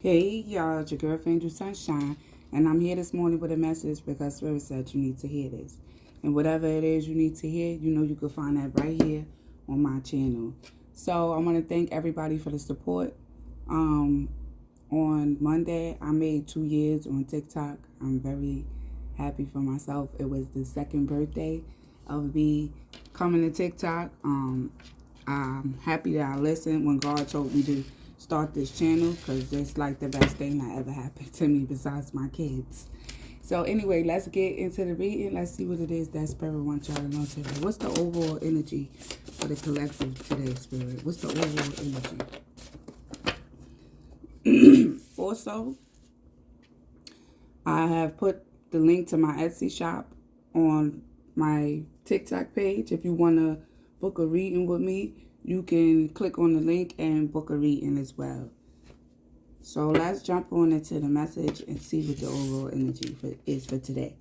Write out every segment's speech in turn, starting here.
Hey y'all, it's your girl Angel Sunshine, and I'm here this morning with a message because Spirit said you need to hear this. And whatever it is you need to hear, you know you can find that right here on my channel. So I want to thank everybody for the support. On Monday, I made 2 years on TikTok. I'm very happy for myself. It was the second birthday of me coming to TikTok. I'm happy that I listened when God told me to start this channel because it's like the best thing that ever happened to me besides my kids. So anyway, let's get into the reading. Let's see what it is that Spirit wants y'all to know today. What's the overall energy for the collective today, Spirit? What's the overall energy? Also, I have put the link to my Etsy shop on my TikTok page. If you want to book a reading with me, you can click on the link and book a reading as well. So let's jump on into the message and see what the overall energy is for today.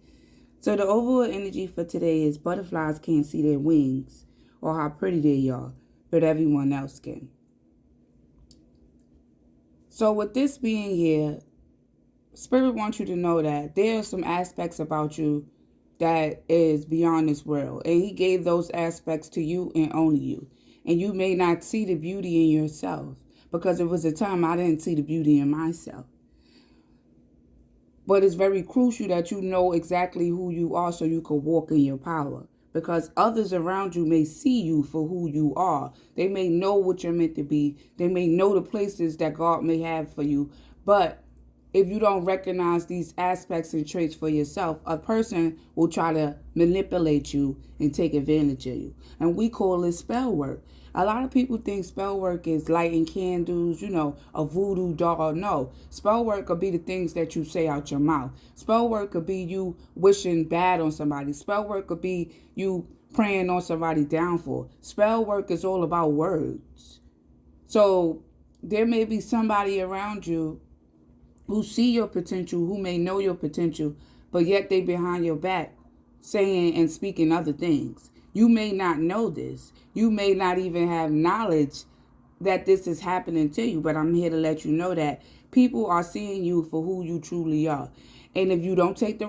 So the overall energy for today is butterflies can't see their wings or how pretty they are, but everyone else can. So with this being here, Spirit wants you to know that there are some aspects about you that is beyond this world. And he gave those aspects to you and only you. And you may not see the beauty in yourself because it was a time I didn't see the beauty in myself. But it's very crucial that you know exactly who you are so you can walk in your power. Because others around you may see you for who you are. They may know what you're meant to be. They may know the places that God may have for you. But if you don't recognize these aspects and traits for yourself, a person will try to manipulate you and take advantage of you. And we call it spell work. A lot of people think spell work is lighting candles, a voodoo doll. No, spell work could be the things that you say out your mouth. Spell work could be you wishing bad on somebody. Spell work could be you praying on somebody's downfall. Spell work is all about words. So there may be somebody around you who see your potential, who may know your potential, but yet they behind your back saying and speaking other things. You may not know this. You may not even have knowledge that this is happening to you, but I'm here to let you know that people are seeing you for who you truly are. And if you don't take the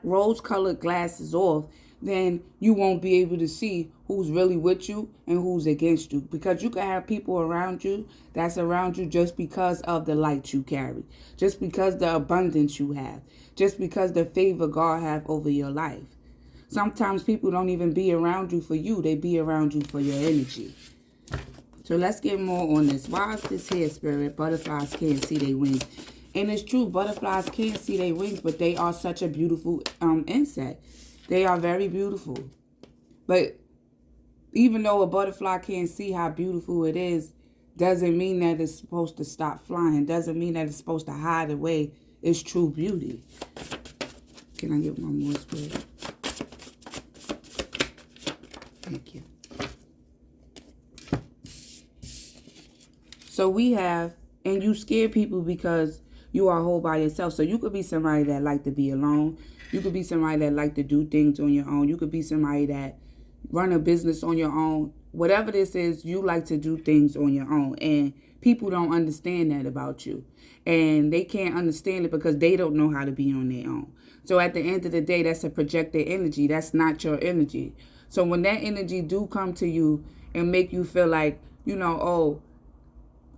rose-colored glasses off, then you won't be able to see who's really with you and who's against you. Because you can have people around you that's around you just because of the light you carry, just because the abundance you have, just because the favor God have over your life. Sometimes people don't even be around you for you. They be around you for your energy. So let's get more on this. Why is this here, Spirit? Butterflies can't see their wings. And it's true, butterflies can't see their wings, but they are such a beautiful insect. They are very beautiful. But even though a butterfly can't see how beautiful it is, doesn't mean that it's supposed to stop flying. Doesn't mean that it's supposed to hide away its true beauty. Can I get one more, Spirit? Thank you. So we have, and you scare people because you are whole by yourself. So you could be somebody that like to be alone. You could be somebody that like to do things on your own. You could be somebody that run a business on your own. Whatever this is, you like to do things on your own. And people don't understand that about you. And they can't understand it because they don't know how to be on their own. So at the end of the day, that's a projected energy. That's not your energy. So when that energy do come to you and make you feel like, oh,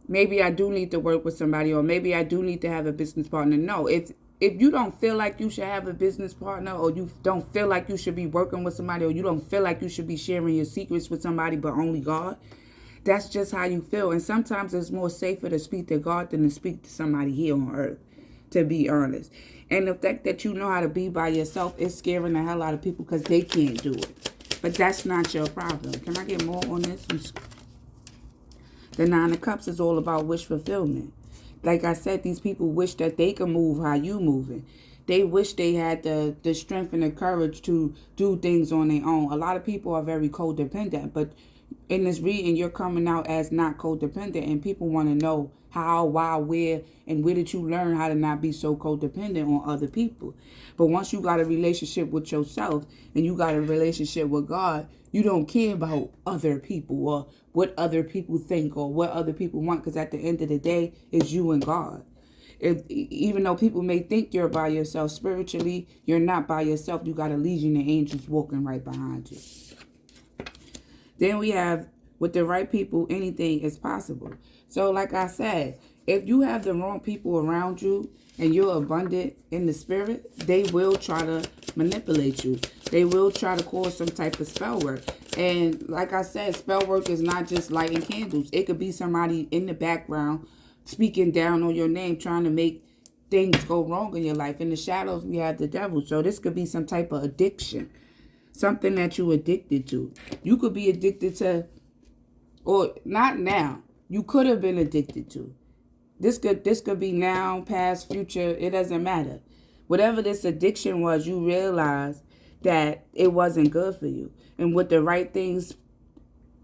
maybe I do need to work with somebody, or maybe I do need to have a business partner. No, if you don't feel like you should have a business partner, or you don't feel like you should be working with somebody, or you don't feel like you should be sharing your secrets with somebody but only God, that's just how you feel. And sometimes it's more safer to speak to God than to speak to somebody here on earth, to be honest. And the fact that you know how to be by yourself is scaring the hell out of people because they can't do it. But that's not your problem. Can I get more on this? The Nine of Cups is all about wish fulfillment. Like I said, these people wish that they could move how you moving. They wish they had the strength and the courage to do things on their own. A lot of people are very codependent, but in this reading, you're coming out as not codependent, and people want to know How, why, where, and where did you learn how to not be so codependent on other people? But once you got a relationship with yourself and you got a relationship with God, you don't care about other people or what other people think or what other people want, because at the end of the day, it's you and God. Even though people may think you're by yourself, spiritually, you're not by yourself. You got a legion of angels walking right behind you. Then we have, with the right people, anything is possible. So like I said, if you have the wrong people around you and you're abundant in the spirit, they will try to manipulate you. They will try to cause some type of spell work. And like I said, spell work is not just lighting candles. It could be somebody in the background speaking down on your name, trying to make things go wrong in your life. In the shadows, we have the devil. So this could be some type of addiction. Something that you're addicted to. You could be addicted to, or not now. You could have been addicted to. This could be now, past, future. It doesn't matter. Whatever this addiction was, you realize that it wasn't good for you. And with the right things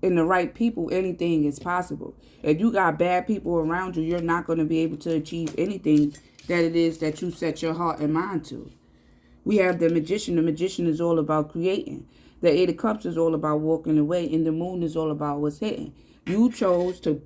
and the right people, anything is possible. If you got bad people around you, you're not going to be able to achieve anything that it is that you set your heart and mind to. We have the magician. The magician is all about creating. The Eight of Cups is all about walking away. And the moon is all about what's hidden. You chose to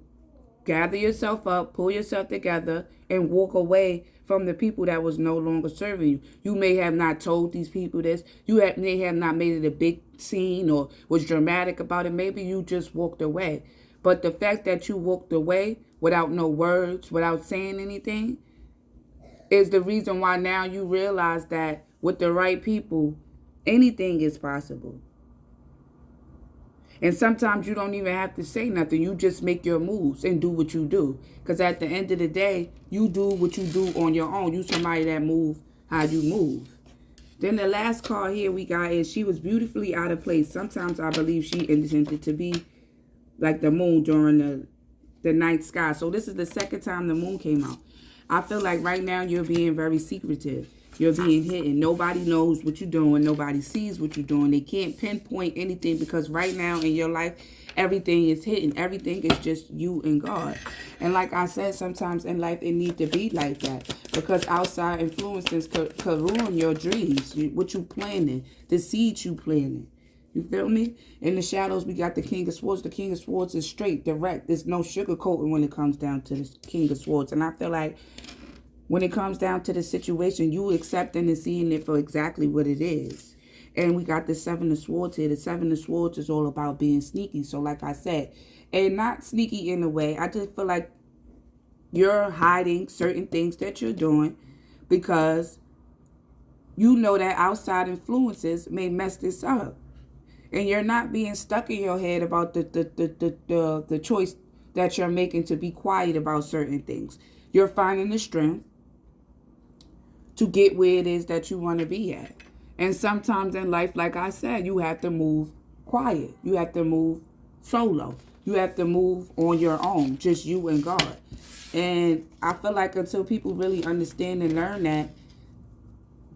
gather yourself up, pull yourself together, and walk away from the people that was no longer serving you. You may have not told these people this. You may have not made it a big scene or was dramatic about it. Maybe you just walked away. But the fact that you walked away without no words, without saying anything, is the reason why now you realize that with the right people, anything is possible. And sometimes you don't even have to say nothing. You just make your moves and do what you do. Because at the end of the day, you do what you do on your own. You somebody that move how you move. Then the last card here we got is she was beautifully out of place. Sometimes I believe she intended to be like the moon during the night sky. So this is the second time the moon came out. I feel like right now you're being very secretive. You're being hidden. Nobody knows what you're doing. Nobody sees what you're doing. They can't pinpoint anything because right now in your life, everything is hidden. Everything is just you and God. And like I said, sometimes in life it needs to be like that because outside influences could ruin your dreams, what you planning, the seeds you planting. You feel me? In the shadows, we got the King of Swords. The King of Swords is straight, direct. There's no sugarcoating when it comes down to the King of Swords. And I feel like when it comes down to the situation, you accepting and seeing it for exactly what it is. And we got the Seven of Swords here. The Seven of Swords is all about being sneaky. So like I said, and not sneaky in a way. I just feel like you're hiding certain things that you're doing because you know that outside influences may mess this up. And you're not being stuck in your head about the choice that you're making to be quiet about certain things. You're finding the strength to get where it is that you want to be at. And sometimes in life, like I said, you have to move quiet. You have to move solo. You have to move on your own, just you and God. And I feel like until people really understand and learn that,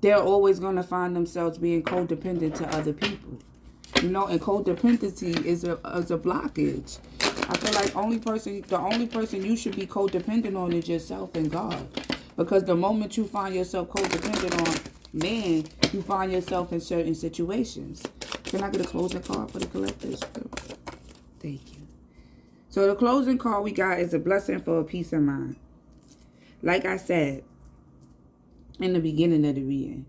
they're always going to find themselves being codependent to other people. You know, and codependency is a blockage. I feel like the only person you should be codependent on is yourself and God. Because the moment you find yourself codependent on man, you find yourself in certain situations. Can I get a closing card for the collectors? Thank you. So the closing card we got is a blessing for a peace of mind. Like I said in the beginning of the reading,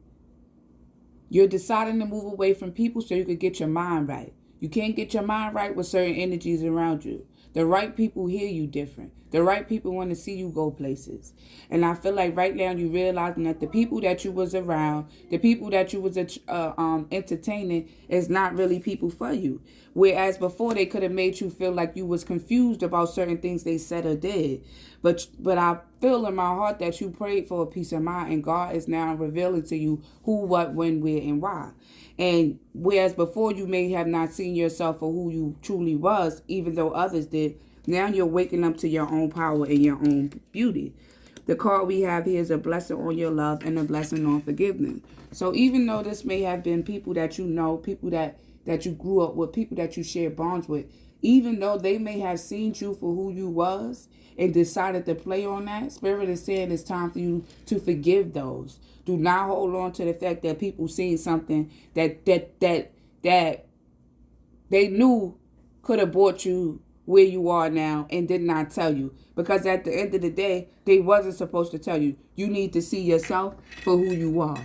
you're deciding to move away from people so you can get your mind right. You can't get your mind right with certain energies around you. The right people hear you different. The right people want to see you go places. And I feel like right now you're realizing that the people that you was around, the people that you was entertaining is not really people for you. Whereas before they could have made you feel like you was confused about certain things they said or did. But I feel in my heart that you prayed for a peace of mind and God is now revealing to you who, what, when, where, and why. And whereas before you may have not seen yourself for who you truly was, even though others did, now you're waking up to your own power and your own beauty. The card we have here is a blessing on your love and a blessing on forgiveness. So even though this may have been people that you know, people that you grew up with, people that you share bonds with, even though they may have seen you for who you was and decided to play on that, Spirit is saying it's time for you to forgive those. Do not hold on to the fact that people seen something that they knew could have brought you where you are now and did not tell you. Because at the end of the day, they wasn't supposed to tell you. You need to see yourself for who you are.